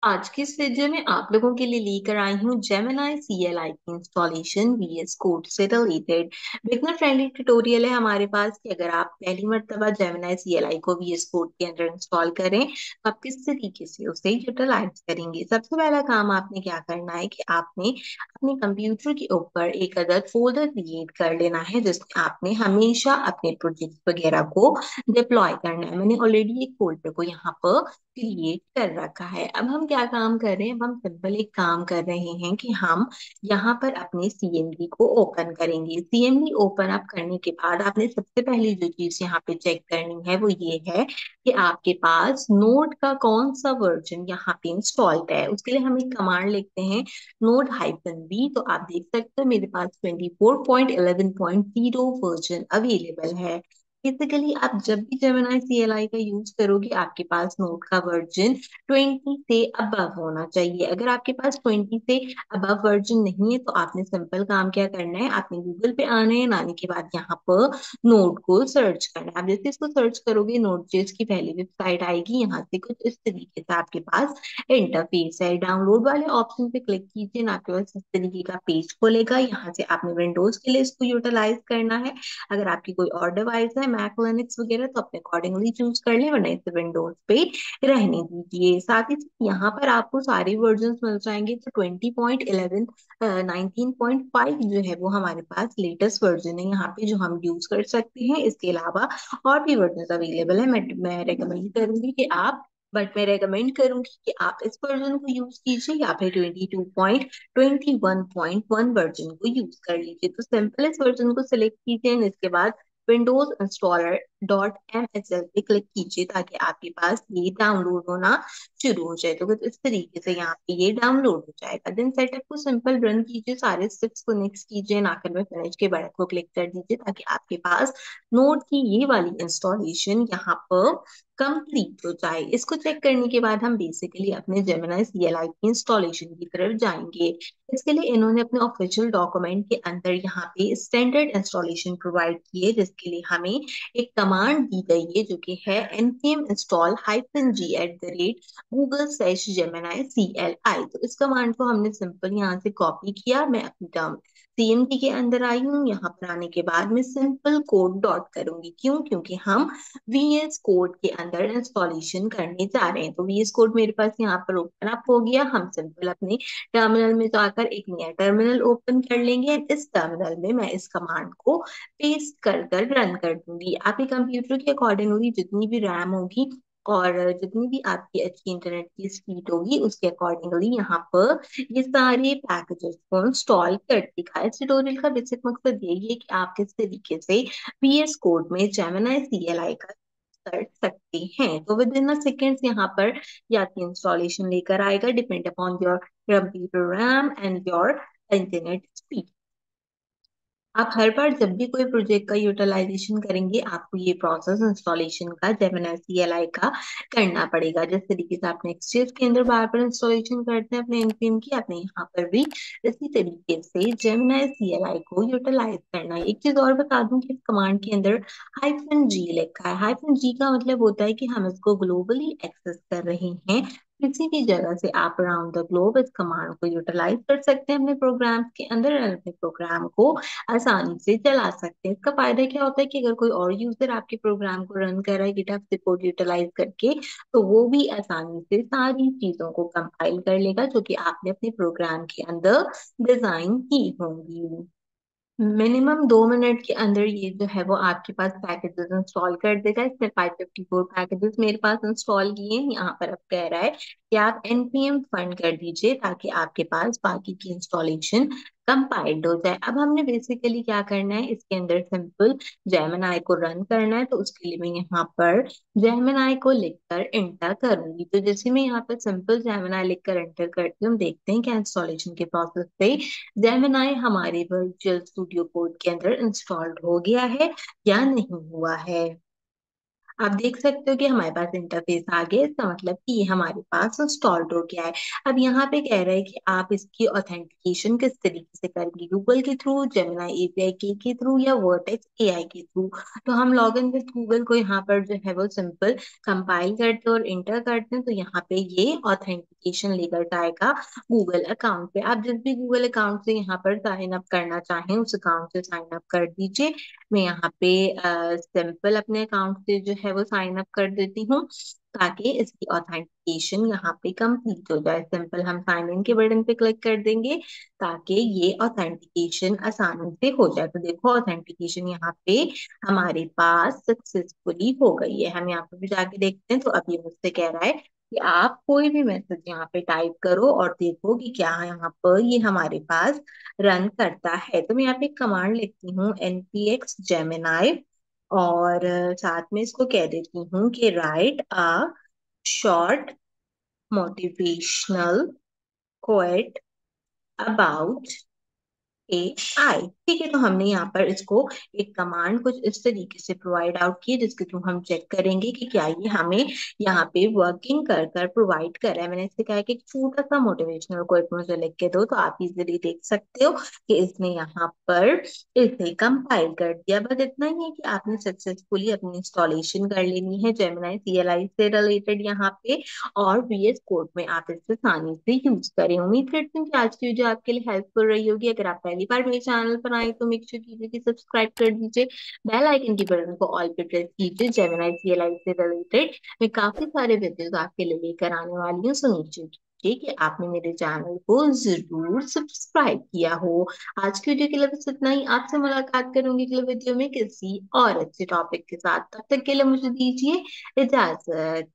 आज की इस वीडियो में आप लोगों के लिए लेकर आई हूँ जेमिनी CLI की इंस्टॉलेशन VS कोड से रिलेटेड बिगनर फ्रेंडली ट्यूटोरियल है हमारे पास कि अगर आप पहली मर्तबा जेमिनी CLI को VS कोड के अंदर इंस्टॉल करें तो आप किस तरीके से उसे यूटिलाइज करेंगे। सबसे पहला काम आपने क्या करना है कि आपने अपने कंप्यूटर के ऊपर एक अदद फोल्डर क्रिएट कर लेना है जिसमें आपने हमेशा अपने प्रोजेक्ट वगैरह को डिप्लॉय करना है। मैंने ऑलरेडी एक फोल्डर को यहाँ पर क्रिएट कर रखा है। अब हम क्या काम कर रहे हैं, अब हम सिंपल एक काम कर रहे हैं कि हम यहाँ पर अपने CMD को ओपन करेंगे। CMD ओपन अप करने के बाद आपने सबसे पहले जो चीज यहाँ पे चेक करनी है वो ये है कि आपके पास नोड का कौन सा वर्जन यहाँ पे इंस्टॉल्ड है। उसके लिए हम एक कमांड लिखते हैं node-v। तो आप देख सकते हो मेरे पास 24.11.0 वर्जन अवेलेबल है। बेसिकली आप जब भी जेमिनी CLI का यूज करोगे आपके पास नोट का वर्जन 20 से अबव होना चाहिए। अगर आपके पास 20 से अबव वर्जन नहीं है तो आपने सिंपल काम क्या करना है, आपने गूगल पे आना है, आने के बाद यहाँ पर नोट को सर्च करना है। आप जैसे इसको सर्च करोगे नोट जेएस की पहली वेबसाइट आएगी। यहाँ से कुछ इस तरीके से आपके पास इंटरफेस है। डाउनलोड वाले ऑप्शन पे क्लिक कीजिए, आपके पास इस तरीके का पेज खुलेगा। यहाँ से आपने विंडोज के लिए इसको यूटिलाइज करना है। अगर आपकी कोई और डिवाइस है मैक लिनक्स वगैरह तो अपने अकॉर्डिंगली चूज कर ले, वरना इसे विंडोज पे रहने दीजिए। साथ ही साथ यहाँ पर आपको सारे वर्जन मिल जाएंगे। तो 20.11 19.5 जो है वो हमारे पास लेटेस्ट वर्जन है यहाँ पे जो हम यूज कर सकते हैं। इसके अलावा और भी वर्जन अवेलेबल है। मैं रेकमेंड करूंगी कि आप बट मैं रेकमेंड करूंगी कि आप इस वर्जन को यूज कीजिए या फिर 22.21.1 वर्जन को यूज कर लीजिए। तो सिंपल इस वर्जन को सिलेक्ट कीजिए और इसके बाद विंडोज इंस्टॉलर .msl पे क्लिक कीजिए ताकि आपके पास ये डाउनलोड होना शुरू हो जाए। तो कुछ इस तरीके से यहाँ पे ये डाउनलोड हो जाएगा। देन सेटअप को सिंपल रन कीजिए, सारे स्टेप्स को नेक्स्ट कीजिए, आखिर में फिनिश के बटन को क्लिक कर दीजिए ताकि आपके पास नोट की ये वाली इंस्टॉलेशन यहाँ पर कंप्लीट हो जाए। इसको चेक करने के बाद हम बेसिकली अपने जेमिनी CLI की इंस्टॉलेशन की तरफ जाएंगे। इसके लिए इन्होंने अपने ऑफिशियल डॉक्यूमेंट के अंदर यहाँ पे स्टैंडर्ड इंस्टॉलेशन प्रोवाइड की है जिसके लिए हमें एक कमांड दी गई है जो कि है npm install -g @google/gemini CLI। तो इस कमांड को हमने सिंपल यहाँ से कॉपी किया। मैं अपनी टर्म CMD के अंदर आई हूँ। यहाँ पर आने के बाद मैं सिंपल कोड डॉट करूंगी। क्यों? क्योंकि हम VS कोड के अंदर इंस्टॉलेशन करने जा रहे हैं। तो VS कोड मेरे पास यहाँ पर ओपन अप हो गया। हम सिंपल अपने टर्मिनल में जाकर एक नया टर्मिनल ओपन कर लेंगे। इस टर्मिनल में मैं इस कमांड को पेस्ट कर कर रन कर दूंगी। आपके कंप्यूटर के अकॉर्डिंगली जितनी भी रैम होगी और जितनी भी आपकी अच्छी इंटरनेट की स्पीड होगी उसके अकॉर्डिंगली यहाँ पर ये सारे पैकेजेस को इंस्टॉल कर दिखा है। इस ट्यूटोरियल का बेसिक मकसद यही है कि आप किस तरीके से VS कोड में जेमिनी CLI का कर सकते हैं। तो विद इन सेकेंड्स यहाँ पर या इंस्टॉलेशन लेकर आएगा, depend upon your computer RAM and your internet speed. आप हर बार जब भी कोई प्रोजेक्ट का यूटिलाइजेशन करेंगे आपको ये प्रोसेस इंस्टॉलेशन का जेमिनी CLI का करना पड़ेगा। जिस तरीके से आप नेक्स्ट के अंदर बार बार इंस्टॉलेशन करते हैं अपने npm की, आपने यहाँ पर भी इसी तरीके से जेमिनी CLI को यूटिलाइज करना है। एक चीज और बता दूं कि इस कमांड के अंदर -g लिखा है। -g का मतलब होता है कि हम इसको ग्लोबली एक्सेस कर रहे हैं। किसी भी जगह से आप अराउंड द ग्लोब इस कमांड को यूटिलाइज कर सकते हैं अपने प्रोग्राम के अंदर और अपने प्रोग्राम को आसानी से चला सकते हैं। इसका फायदा क्या होता है कि अगर कोई और यूजर आपके प्रोग्राम को रन कर रहा है गिटहब से कोड यूटिलाइज करके तो वो भी आसानी से सारी चीजों को कंपाइल कर लेगा जो कि आपने अपने प्रोग्राम के अंदर डिजाइन की होंगी। मिनिमम 2 मिनट के अंदर ये जो है वो आपके पास पैकेजेस इंस्टॉल कर देगा। इसमें 554 पैकेजेस मेरे पास इंस्टॉल किए हैं। यहाँ पर अब कह रहा है कि आप npm फंड कर दीजिए ताकि आपके पास बाकी की इंस्टॉलेशन कंपाइल्ड हो जाए। अब हमने बेसिकली क्या करना है, इसके अंदर सिंपल जेमिनी को रन करना है। तो उसके लिए मैं यहाँ पर जेमिनी को लिखकर इंटर करूंगी। तो जैसे मैं यहाँ पर सिंपल जेमिनी लिखकर इंटर करती हूँ, देखते हैं क्या इंस्टॉलेशन के प्रोसेस से जेमिनी हमारे वर्चुअल स्टूडियो कोड के अंदर इंस्टॉल्ड हो गया है या नहीं हुआ है। आप देख सकते हो कि हमारे पास इंटरफेस आ गया। इसका मतलब कि ये हमारे पास इंस्टॉल्ड हो गया है। अब यहाँ पे कह रहा है कि आप इसकी ऑथेंटिकेशन किस तरीके से करेंगे, गूगल के थ्रू, जेमिनी एपीआई के थ्रू, या वर्टेक्स एआई के थ्रू। तो हम लॉग इन विद गूगल को यहाँ पर जो है वो सिंपल कंपाइल करते हैं और इंटर करते हैं, तो यहाँ पे ये ऑथेंटिकेशन लेकर जाएगा गूगल अकाउंट पे। आप जिस भी गूगल अकाउंट से यहाँ पर साइन अप करना चाहें उस अकाउंट से साइन अप कर दीजिए। मैं यहाँ पे सिंपल अपने अकाउंट से जो है वो साइन अप कर देती हूँ, ताकि इसकी ऑथेंटिकेशन यहाँ पे कंप्लीट हो जाए। सिंपल हम साइन इन के बटन पे क्लिक कर देंगे, ताकि ये ऑथेंटिकेशन आसानी से हो जाए। तो देखो ऑथेंटिकेशन यहाँ पे हमारे पास सक्सेसफुली हो गई है। हम यहाँ पे भी जाके देखते हैं, तो अब ये मुझसे कह रहा है कि आप कोई भी मैसेज यहाँ पे टाइप करो और देखो कि क्या यहाँ पर ये हमारे पास रन करता है। तो मैं यहाँ पे कमांड लिखती हूँ npx जेमिनाई, और साथ में इसको कह देती हूँ कि write a short motivational quote about AI। ठीक है, तो हमने यहाँ पर इसको एक कमांड कुछ इस तरीके से प्रोवाइड आउट की, जिसके थ्रू हम चेक करेंगे कि क्या ये हमें यहाँ पे वर्किंग कर कर प्रोवाइड कर रहा है। मैंने इससे कहा है कि एक छोटा सा मोटिवेशनल कोट मुझे लिख के दो, तो आप इजीली देख सकते हो कि इसने यहाँ पर इसे कंपाइल कर दिया। बस इतना ही है कि आपने सक्सेसफुली अपनी इंस्टॉलेशन कर लेनी है जेमिनी CLI से रिलेटेड यहाँ पे, और VS कोड में आप इसे आसानी से यूज करें। उम्मीद करती हूँ कि आज की वीडियो आपके लिए हेल्पफुल रही होगी। अगर आप पहली बार मेरे चैनल पर आए तो मेक श्योर कीजिए कि सब्सक्राइब कर दीजिए, बेल आइकन की बटन को ऑल पे प्रेस कीजिए। जेमिनी CLI से रिलेटेड मैं काफी सारे वीडियोस आपके लिए लेकर आने वाली हूँ, सो नीचे कीजिए कि आपने मेरे चैनल को जरूर सब्सक्राइब किया हो। आज की वीडियो के लिए बस इतना ही। आपसे मुलाकात करूंगी अगले वीडियो में किसी और अच्छे टॉपिक के साथ। तब तक के लिए मुझे दीजिए इजाजत।